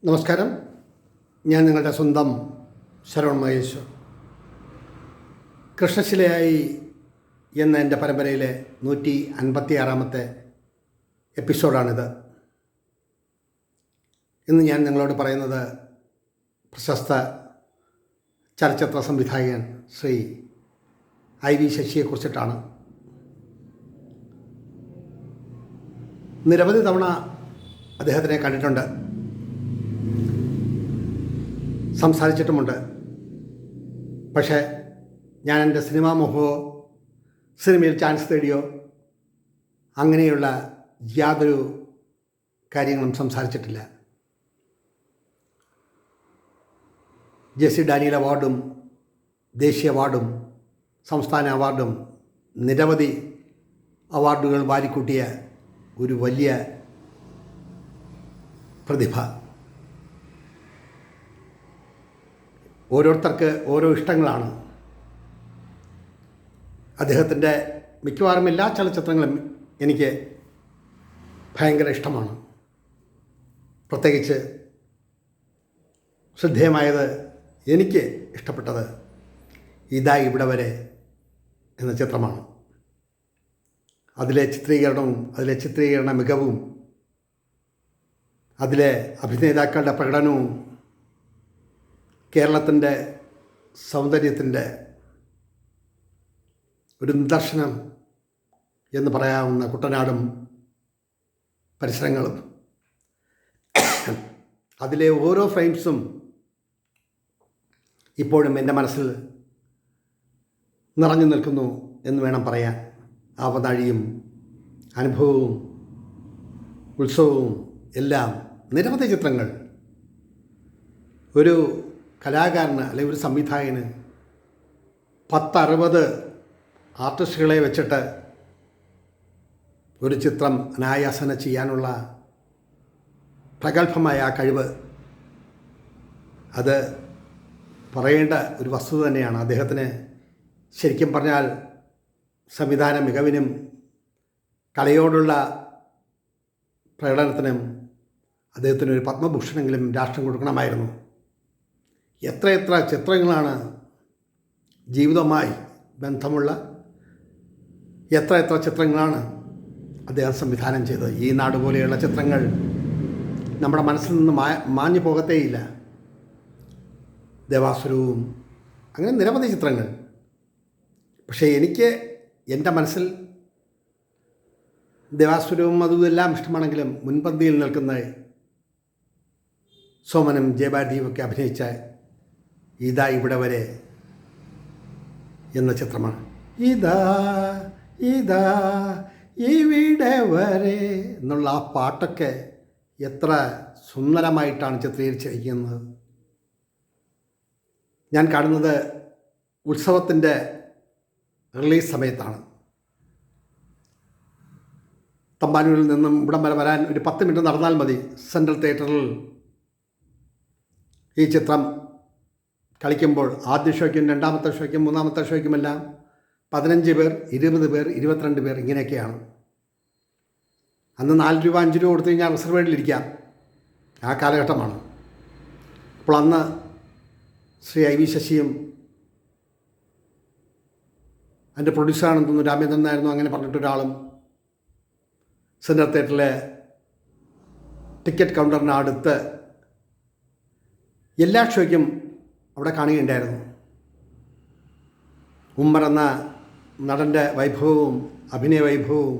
നമസ്കാരം. ഞാൻ നിങ്ങളുടെ സ്വന്തം ശരവൺ മഹേശ്വർ. കൃഷ്ണശിലയായി എന്ന എൻ്റെ പരമ്പരയിലെ 156-ാമത്തെ എപ്പിസോഡാണിത്. ഇന്ന് ഞാൻ നിങ്ങളോട് പറയുന്നത് പ്രശസ്ത ചലച്ചിത്ര സംവിധായകൻ ശ്രീ IV ശശിയെക്കുറിച്ചിട്ടാണ്. നിരവധി തവണ അദ്ദേഹത്തിനെ കണ്ടിട്ടുണ്ട്, സംസാരിച്ചിട്ടുമുണ്ട്. പക്ഷേ ഞാൻ എൻ്റെ സിനിമാ മോഹമോ സിനിമയിൽ ചാൻസ് തേടിയോ അങ്ങനെയുള്ള യാതൊരു കാര്യങ്ങളും സംസാരിച്ചിട്ടില്ല. JC ഡാനിയൽ അവാർഡും ദേശീയ അവാർഡും സംസ്ഥാന അവാർഡും നിരവധി അവാർഡുകൾ വാരിക്കൂട്ടിയ ഒരു വലിയ പ്രതിഭ. ഓരോരുത്തർക്ക് ഓരോ ഇഷ്ടങ്ങളാണ്. അദ്ദേഹത്തിൻ്റെ മിക്കവാറും എല്ലാ ചലച്ചിത്രങ്ങളും എനിക്ക് ഭയങ്കര ഇഷ്ടമാണ്. പ്രത്യേകിച്ച് ശ്രദ്ധേയമായത്, എനിക്ക് ഇഷ്ടപ്പെട്ടത് ഇതാ ഇവിടെ വരെ എന്ന ചിത്രമാണ്. അതിലെ ചിത്രീകരണ മികവും അതിലെ അഭിനേതാക്കളുടെ പ്രകടനവും കേരളത്തിൻ്റെ സൗന്ദര്യത്തിൻ്റെ ഒരു നിദർശനം എന്ന് പറയാവുന്ന കുട്ടനാടും പരിസരങ്ങളും, അതിലെ ഓരോ ഫ്രെയിംസും ഇപ്പോഴും എൻ്റെ മനസ്സിൽ നിറഞ്ഞു നിൽക്കുന്നു എന്ന് വേണം പറയാൻ. ആവനാഴിയും അനുഭവവും ഉത്സവവും എല്ലാം നിരവധി ചിത്രങ്ങൾ ഒരു കലാകാരന് അല്ലെങ്കിൽ ഒരു സംവിധായകന് 10-60 ആർട്ടിസ്റ്റുകളെ വെച്ചിട്ട് ഒരു ചിത്രം അനായാസന ചെയ്യാനുള്ള പ്രഗത്ഭമായ ആ കഴിവ്, അത് പറയേണ്ട ഒരു വസ്തുത തന്നെയാണ്. അദ്ദേഹത്തിന് ശരിക്കും പറഞ്ഞാൽ സംവിധാന മികവിനും കലയോടുള്ള പ്രകടനത്തിനും അദ്ദേഹത്തിനൊരു പത്മഭൂഷണെങ്കിലും രാഷ്ട്രം കൊടുക്കണമായിരുന്നു. എത്രയെത്ര ചിത്രങ്ങളാണ് ജീവിതവുമായി ബന്ധമുള്ള, എത്ര ചിത്രങ്ങളാണ് അദ്ദേഹം സംവിധാനം ചെയ്തത്. ഈ നാട് പോലെയുള്ള ചിത്രങ്ങൾ നമ്മുടെ മനസ്സിൽ നിന്ന് മാഞ്ഞു പോകത്തേയില്ല. ദേവാസുരവും അങ്ങനെ നിരവധി ചിത്രങ്ങൾ. പക്ഷേ എനിക്ക് എൻ്റെ മനസ്സിൽ ദേവാസുരവും അതും എല്ലാം ഇഷ്ടമാണെങ്കിലും മുൻപന്തിയിൽ നിൽക്കുന്ന സോമനും ജയഭാരതിയും ഒക്കെ അഭിനയിച്ച ഇതാ ഇവിടെ വരെ എന്ന ചിത്രമാണ്. ഇതാ ഇവിടെ വരെ എന്നുള്ള ആ പാട്ടൊക്കെ എത്ര സുന്ദരമായിട്ടാണ് ചിത്രീകരിച്ചിരിക്കുന്നത്. ഞാൻ കാണുന്നത് ഉത്സവത്തിൻ്റെ റിലീസ് സമയത്താണ്. തമ്പാനൂരിൽ നിന്നും ഇവിടം വരെ വരാൻ ഒരു 10 മിനിറ്റ് നടന്നാൽ മതി. സെൻട്രൽ തിയേറ്ററിൽ ഈ ചിത്രം കളിക്കുമ്പോൾ ആദ്യ ഷോയ്ക്കും രണ്ടാമത്തെ ഷോയ്ക്കും മൂന്നാമത്തെ ഷോയ്ക്കുമെല്ലാം 15 പേർ, 20 പേർ, 22 പേർ ഇങ്ങനെയൊക്കെയാണ്. അന്ന് 4 രൂപ 5 രൂപ കൊടുത്തു കഴിഞ്ഞാൽ റിസർവേഡിലിരിക്കാം. ആ കാലഘട്ടമാണ്. അപ്പോൾ അന്ന് ശ്രീ IV ശശിയും അതിൻ്റെ പ്രൊഡ്യൂസറാണെന്ന് തോന്നുന്നു, രാമേന്ദ്രൻ നായിരുന്നു അങ്ങനെ പറഞ്ഞിട്ടൊരാളും സെൻട്രൽ തിയേറ്ററിലെ ടിക്കറ്റ് കൗണ്ടറിന് അടുത്ത് എല്ലാ ഷോയ്ക്കും അവിടെ കാണുകയുണ്ടായിരുന്നു. ഉമ്മർ എന്ന നടൻ്റെ വൈഭവവും അഭിനയ വൈഭവവും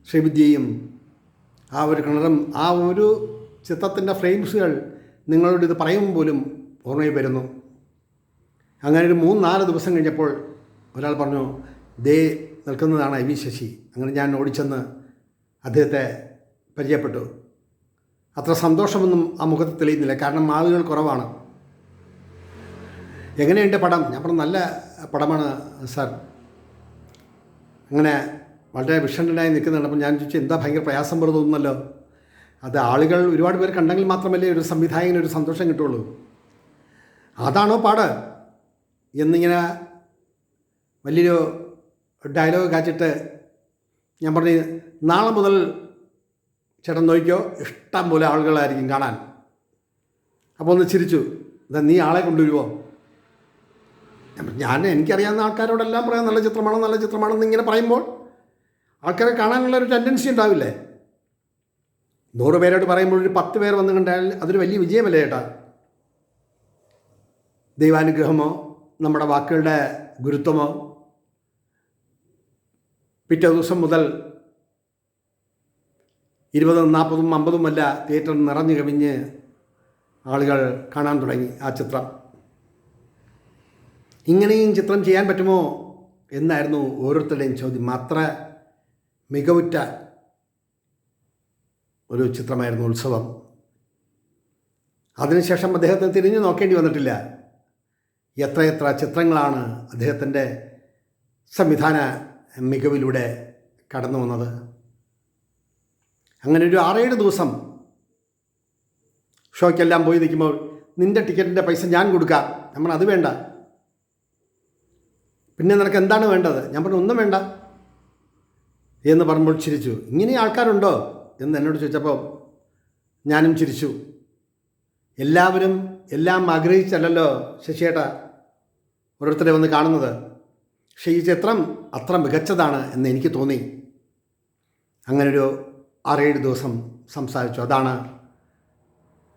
ശ്രീവിദ്യയും ആ ഒരു കിണറും ആ ഒരു ചിത്രത്തിൻ്റെ ഫ്രെയിംസുകൾ നിങ്ങളോട് ഇത് പറയുമ്പോൾ പോലും ഓർമ്മയിൽ വരുന്നു. അങ്ങനെ ഒരു 3-4 ദിവസം കഴിഞ്ഞപ്പോൾ ഒരാൾ പറഞ്ഞു, ദേ നിൽക്കുന്നതാണ് IV ശശി. അങ്ങനെ ഞാൻ ഓടിച്ചെന്ന് അദ്ദേഹത്തെ പരിചയപ്പെട്ടു. അത്ര സന്തോഷമൊന്നും ആ മുഖത്ത് തെളിയുന്നില്ല, കാരണം ആളുകൾ കുറവാണ്. എങ്ങനെയുണ്ട് പടം? ഞാൻ പറഞ്ഞു, നല്ല പടമാണ് സാർ. അങ്ങനെ വളരെ വിഷണ്ണനായി നിൽക്കുന്നുണ്ട്. അപ്പോൾ ഞാൻ ചോദിച്ചു, എന്താ ഭയങ്കര പ്രയാസം പോലെ തോന്നുന്നല്ലോ. അത് ആളുകൾ ഒരുപാട് പേര് കണ്ടെങ്കിൽ മാത്രമല്ലേ ഒരു സംവിധായകന് ഒരു സന്തോഷം കിട്ടുള്ളൂ. അതാണോ പാട് എന്നിങ്ങനെ വലിയൊരു ഡയലോഗ് കാച്ചിട്ട് ഞാൻ പറഞ്ഞു, നാളെ മുതൽ ചേട്ടൻ നോക്കിക്കോ, ഇഷ്ടം പോലെ ആളുകളായിരിക്കും കാണാൻ. അപ്പോൾ ഒന്ന് ചിരിച്ചു. എന്താ നീ ആളെ കൊണ്ടുവരുമോ? എനിക്കറിയാവുന്ന ആൾക്കാരോടെല്ലാം പറയാം നല്ല ചിത്രമാണ് നല്ല ചിത്രമാണെന്ന് ഇങ്ങനെ പറയുമ്പോൾ ആൾക്കാരെ കാണാനുള്ളൊരു ടെൻഡൻസി ഉണ്ടാവില്ലേ? 100 പേരോട് പറയുമ്പോൾ ഒരു 10 പേർ വന്ന് കണ്ടാൽ അതൊരു വലിയ വിജയമല്ലേ ചേട്ടാ? ദൈവാനുഗ്രഹമോ നമ്മുടെ വാക്കുകളുടെ ഗുരുത്വമോ പിറ്റേ ദിവസം മുതൽ 20, 40, 50 തിയേറ്റർ നിറഞ്ഞു കവിഞ്ഞ് ആളുകൾ കാണാൻ തുടങ്ങി ആ ചിത്രം. ഇങ്ങനെയും ചിത്രം ചെയ്യാൻ പറ്റുമോ എന്നായിരുന്നു ഓരോരുത്തരുടെയും ചോദ്യം. അത്ര മികവുറ്റ ഒരു ചിത്രമായിരുന്നു ഉത്സവം. അതിനുശേഷം അദ്ദേഹത്തിന് തിരിഞ്ഞു നോക്കേണ്ടി വന്നിട്ടില്ല. എത്രയെത്ര ചിത്രങ്ങളാണ് അദ്ദേഹത്തിൻ്റെ സംവിധാന മികവിലൂടെ കടന്നു വന്നത്. അങ്ങനെ ഒരു 6-7 ദിവസം ഷോയ്ക്കെല്ലാം പോയി നിൽക്കുമ്പോൾ നിൻ്റെ ടിക്കറ്റിൻ്റെ പൈസ ഞാൻ കൊടുക്കാം. നമ്മൾ അത് വേണ്ട, പിന്നെ നിനക്ക് എന്താണ് വേണ്ടത്? ഞാൻ പറഞ്ഞു ഒന്നും വേണ്ട എന്ന് പറയുമ്പോൾ ചിരിച്ചു. ഇങ്ങനെ ആൾക്കാരുണ്ടോ എന്ന് എന്നോട് ചോദിച്ചപ്പോൾ ഞാനും ചിരിച്ചു. എല്ലാവരും എല്ലാം ആഗ്രഹിച്ചല്ലല്ലോ ശശിയേട്ടാ ഓരോരുത്തരെ വന്ന് കാണുന്നത്. പക്ഷേ ഈ ചിത്രം അത്ര മികച്ചതാണ് എന്ന് എനിക്ക് തോന്നി. അങ്ങനൊരു 6-7 ദിവസം സംസാരിച്ചു. അതാണ്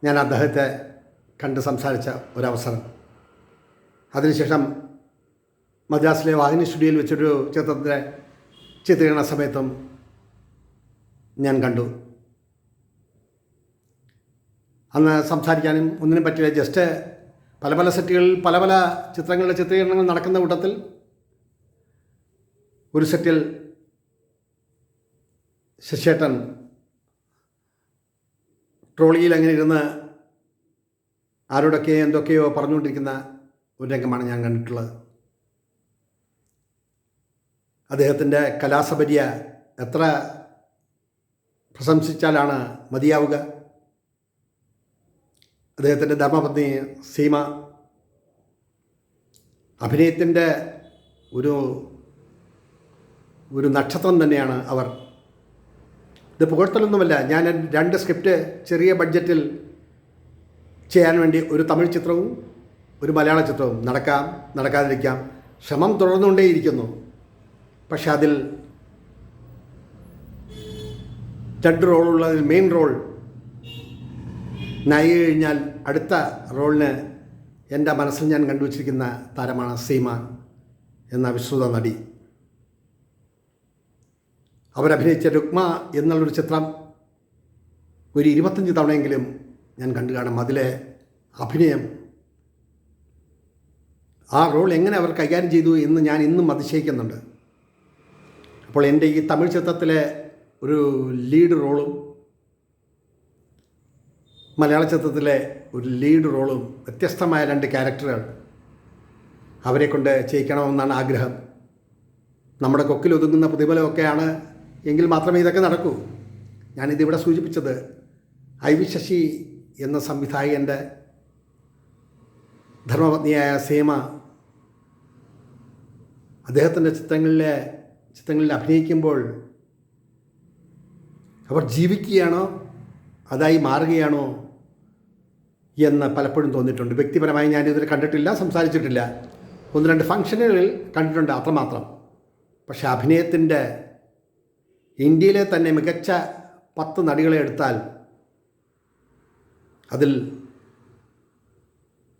ഞാൻ അദ്ദേഹത്തെ കണ്ട് സംസാരിച്ച ഒരവസരം. അതിനുശേഷം മദ്രാസിലെ വാഹിനി സ്റ്റുഡിയോയിൽ വെച്ചൊരു ചിത്രത്തിൻ്റെ ചിത്രീകരണ സമയത്തും ഞാൻ കണ്ടു. അന്ന് സംസാരിക്കാനും ഒന്നിനും പറ്റില്ല. ജസ്റ്റ് പല സെറ്റുകളിൽ പല ചിത്രങ്ങളുടെ ചിത്രീകരണങ്ങൾ നടക്കുന്ന കൂട്ടത്തിൽ ഒരു സെറ്റിൽ ശശിയേട്ടൻ ട്രോളിയിൽ അങ്ങനെ ഇരുന്ന് ആരോടൊക്കെ എന്തൊക്കെയോ പറഞ്ഞുകൊണ്ടിരിക്കുന്ന ഒരു രംഗമാണ് ഞാൻ കണ്ടിട്ടുള്ളത്. അദ്ദേഹത്തിൻ്റെ കലാസപര്യ എത്ര പ്രശംസിച്ചാലാണ് മതിയാവുക. അദ്ദേഹത്തിൻ്റെ ധർമ്മപത്നി സീമ, അഭിനയത്തിൻ്റെ ഒരു നക്ഷത്രം തന്നെയാണ് അവർ. ഇത് പുകഴ്ത്തലൊന്നുമല്ല. ഞാൻ 2 സ്ക്രിപ്റ്റ് ചെറിയ ബഡ്ജറ്റിൽ ചെയ്യാൻ വേണ്ടി ഒരു തമിഴ് ചിത്രവും ഒരു മലയാള ചിത്രവും നടക്കാം നടക്കാതിരിക്കാം, ശ്രമം തുടർന്നുകൊണ്ടേയിരിക്കുന്നു. പക്ഷെ അതിൽ 2 റോളുള്ളതിൽ മെയിൻ റോൾ നായിക കഴിഞ്ഞാൽ അടുത്ത റോളിന് എൻ്റെ മനസ്സിൽ ഞാൻ കണ്ടുവച്ചിരിക്കുന്ന താരമാണ് സീമ എന്ന വിശ്രുത നടി. അവരഭിനയിച്ച രുക്മ എന്നുള്ളൊരു ചിത്രം ഒരു 25 തവണയെങ്കിലും ഞാൻ കണ്ടു കാണും. അതിലെ അഭിനയം, ആ റോൾ എങ്ങനെ അവർ കൈകാര്യം ചെയ്തു എന്ന് ഞാൻ ഇന്നും അതിശയിക്കുന്നുണ്ട്. അപ്പോൾ എൻ്റെ ഈ തമിഴ് ചിത്രത്തിലെ ഒരു ലീഡ് റോളും മലയാള ചിത്രത്തിലെ ഒരു ലീഡ് റോളും വ്യത്യസ്തമായ 2 ക്യാരക്ടറുകൾ അവരെ കൊണ്ട് ചെയ്യിക്കണമെന്നാണ് ആഗ്രഹം. നമ്മുടെ കൊക്കിലൊതുങ്ങുന്ന പ്രതിഫലമൊക്കെയാണ് എങ്കിൽ മാത്രമേ ഇതൊക്കെ നടക്കൂ. ഞാനിതിവിടെ സൂചിപ്പിച്ചത് IV ശശി എന്ന സംവിധായകൻ്റെ ധർമ്മപത്നിയായ സീമ അദ്ദേഹത്തിൻ്റെ ചിത്രങ്ങളിൽ അഭിനയിക്കുമ്പോൾ അവർ ജീവിക്കുകയാണോ അതായി മാറുകയാണോ എന്ന് പലപ്പോഴും തോന്നിയിട്ടുണ്ട്. വ്യക്തിപരമായി ഞാനിതുവരെ കണ്ടിട്ടില്ല, സംസാരിച്ചിട്ടില്ല. 1-2 ഫംഗ്ഷനുകളിൽ കണ്ടിട്ടുണ്ട്, അത്രമാത്രം. പക്ഷേ അഭിനയത്തിൻ്റെ ഇന്ത്യയിലെ തന്നെ മികച്ച 10 നടികളെ എടുത്താൽ അതിൽ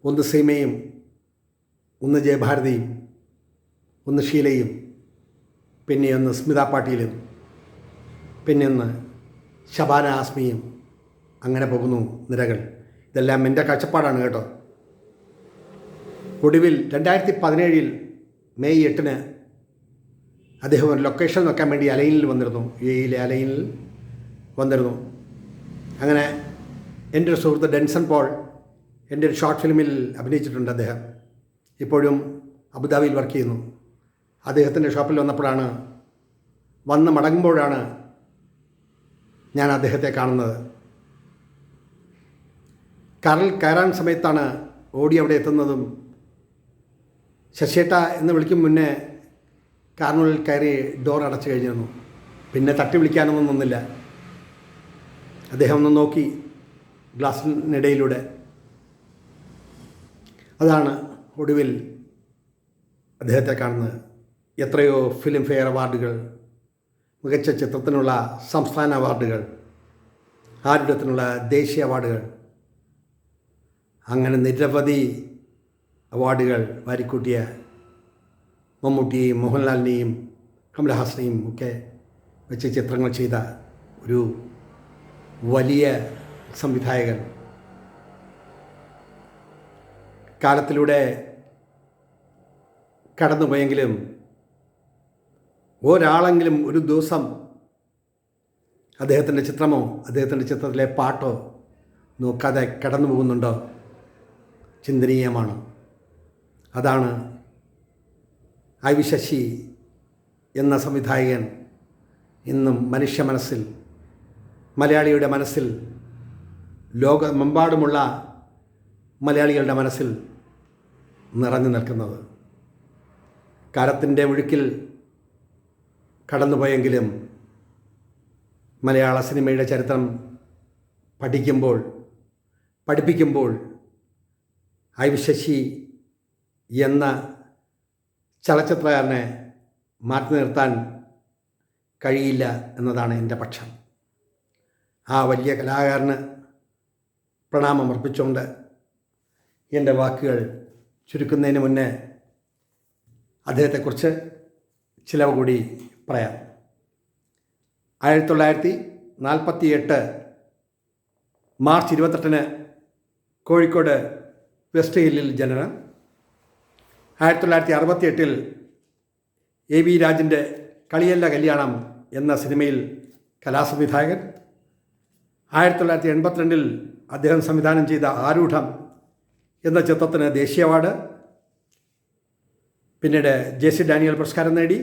ഒന്ന് സീമയും, ഒന്ന് ജയഭാരതിയും, ഒന്ന് ഷീലയും, പിന്നെ ഒന്ന് സ്മിത പാട്ടീലും, പിന്നെ ഒന്ന് ശബാന ആസ്മിയും, അങ്ങനെ പോകുന്നു നിരകൾ. ഇതെല്ലാം എൻ്റെ കാഴ്ചപ്പാടാണ് കേട്ടോ. ഒടുവിൽ 2017 മെയ് 8 അദ്ദേഹം ഒരു ലൊക്കേഷൻ നോക്കാൻ വേണ്ടി അലൈനിൽ വന്നിരുന്നു. UAE അലൈനിൽ വന്നിരുന്നു. അങ്ങനെ എൻ്റെ ഒരു സുഹൃത്ത് ഡെൻസൺ പോൾ എൻ്റെ ഒരു ഷോർട്ട് ഫിലിമിൽ അഭിനയിച്ചിട്ടുണ്ട്. അദ്ദേഹം ഇപ്പോഴും അബുദാബിയിൽ വർക്ക് ചെയ്യുന്നു. അദ്ദേഹത്തിൻ്റെ ഷോപ്പിൽ വന്ന് മടങ്ങുമ്പോഴാണ് ഞാൻ അദ്ദേഹത്തെ കാണുന്നത്. കാറിൽ കയറാൻ സമയത്താണ് ഓടി അവിടെ എത്തുന്നതും. ശശിയേട്ട എന്ന് വിളിക്കും മുന്നേ കാറിനുള്ളിൽ കയറി ഡോർ അടച്ചു കഴിഞ്ഞിരുന്നു. പിന്നെ തട്ടി വിളിക്കാനൊന്നും നിന്നില്ല. അദ്ദേഹം ഒന്ന് നോക്കി ഗ്ലാസിനിടയിലൂടെ. അതാണ് ഒടുവിൽ അദ്ദേഹത്തെ കാണുന്നത്. എത്രയോ ഫിലിം ഫെയർ അവാർഡുകൾ, മികച്ച ചിത്രത്തിനുള്ള സംസ്ഥാന അവാർഡുകൾ, ആരുടത്തിനുള്ള ദേശീയ അവാർഡുകൾ, അങ്ങനെ നിരവധി അവാർഡുകൾ വാരിക്കൂട്ടിയ മമ്മൂട്ടിയെയും മോഹൻലാലിനെയും കമലഹാസനെയും ഒക്കെ വെച്ച് ചിത്രങ്ങൾ ചെയ്ത ഒരു വലിയ സംവിധായകൻ. കാലത്തിലൂടെ കടന്നുപോയെങ്കിലും ഒരാളെങ്കിലും ഒരു ദിവസം അദ്ദേഹത്തിൻ്റെ ചിത്രമോ അദ്ദേഹത്തിൻ്റെ ചിത്രത്തിലെ പാട്ടോ നോക്കാതെ കടന്നു പോകുന്നുണ്ടോ? ചിന്തനീയമാണ്. അതാണ് ഐ വി ശശി എന്ന സംവിധായകൻ ഇന്നും മനുഷ്യ മനസ്സിൽ, മലയാളിയുടെ മനസ്സിൽ, ലോകമെമ്പാടുമുള്ള മലയാളികളുടെ മനസ്സിൽ നിറഞ്ഞു നിൽക്കുന്നത്. കാലത്തിൻ്റെ ഒഴുക്കിൽ കടന്നുപോയെങ്കിലും മലയാള സിനിമയുടെ ചരിത്രം പഠിപ്പിക്കുമ്പോൾ ഐ വി ശശി എന്ന ചലച്ചിത്രകാരനെ മാറ്റി നിർത്താൻ കഴിയില്ല എന്നതാണ് എൻ്റെ പക്ഷം. ആ വലിയ കലാകാരന് പ്രണാമം അർപ്പിച്ചുകൊണ്ട് എൻ്റെ വാക്കുകൾ ചുരുക്കുന്നതിന് മുന്നേ അദ്ദേഹത്തെക്കുറിച്ച് ചിലവ് കൂടി പറയാം. 1948 മാർച്ച് 28 കോഴിക്കോട് വെസ്റ്റ് ഹില്ലിൽ ജനനം. 1968 എ വി രാജൻ്റെ കളിയല്ല കല്യാണം എന്ന സിനിമയിൽ കലാസംവിധായകൻ. 1982 അദ്ദേഹം സംവിധാനം ചെയ്ത ആരൂഢം എന്ന ചിത്രത്തിന് ദേശീയ അവാർഡ്. പിന്നീട് JC ഡാനിയൽ പുരസ്കാരം നേടി.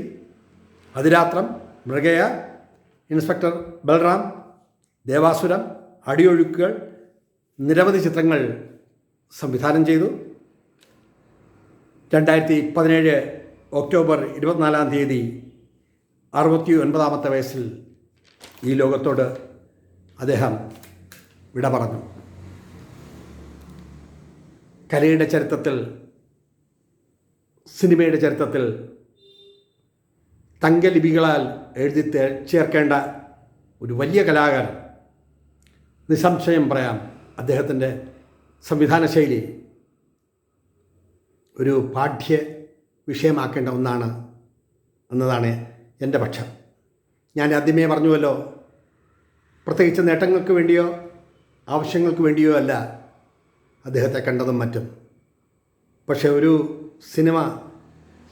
അതിരാത്രം, മൃഗയ, ഇൻസ്പെക്ടർ ബൽറാം, ദേവാസുരം, അടിയൊഴുക്കുകൾ, നിരവധി ചിത്രങ്ങൾ സംവിധാനം ചെയ്തു. 2017 ഒക്ടോബർ 24 69-ാമത്തെ വയസ്സിൽ ഈ ലോകത്തോട് അദ്ദേഹം വിട പറഞ്ഞു. കലയുടെ ചരിത്രത്തിൽ, സിനിമയുടെ ചരിത്രത്തിൽ തങ്കലിപികളാൽ എഴുതി ചേർക്കേണ്ട ഒരു വലിയ കലാകാരൻ. നിസ്സംശയം പറയാം, അദ്ദേഹത്തിൻ്റെ സംവിധാന ശൈലി ഒരു പാഠ്യ വിഷയമാക്കേണ്ട ഒന്നാണ് എന്നതാണ് എൻ്റെ പക്ഷം. ഞാൻ ആദ്യമേ പറഞ്ഞുവല്ലോ, പ്രത്യേകിച്ച് നേട്ടങ്ങൾക്ക് വേണ്ടിയോ ആവശ്യങ്ങൾക്ക് വേണ്ടിയോ അല്ല അദ്ദേഹത്തെ കണ്ടതും മറ്റും. പക്ഷേ ഒരു സിനിമ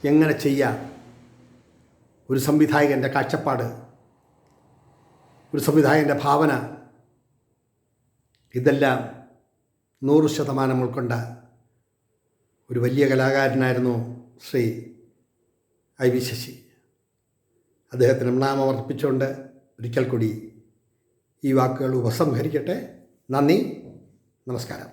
എങ്ങനെ ചെയ്യാം, ഒരു സംവിധായകൻ്റെ കാഴ്ചപ്പാട്, ഒരു സംവിധായകൻ്റെ ഭാവന, ഇതെല്ലാം 100% ഉൾക്കൊണ്ട ഒരു വലിയ കലാകാരനായിരുന്നു ശ്രീ ഐ വി ശശി. അദ്ദേഹത്തിന് നാമം അർപ്പിച്ചുകൊണ്ട് ഒരിക്കൽ കൂടി ഈ വാക്കുകൾ ഉപസംഹരിക്കട്ടെ. നന്ദി, നമസ്കാരം.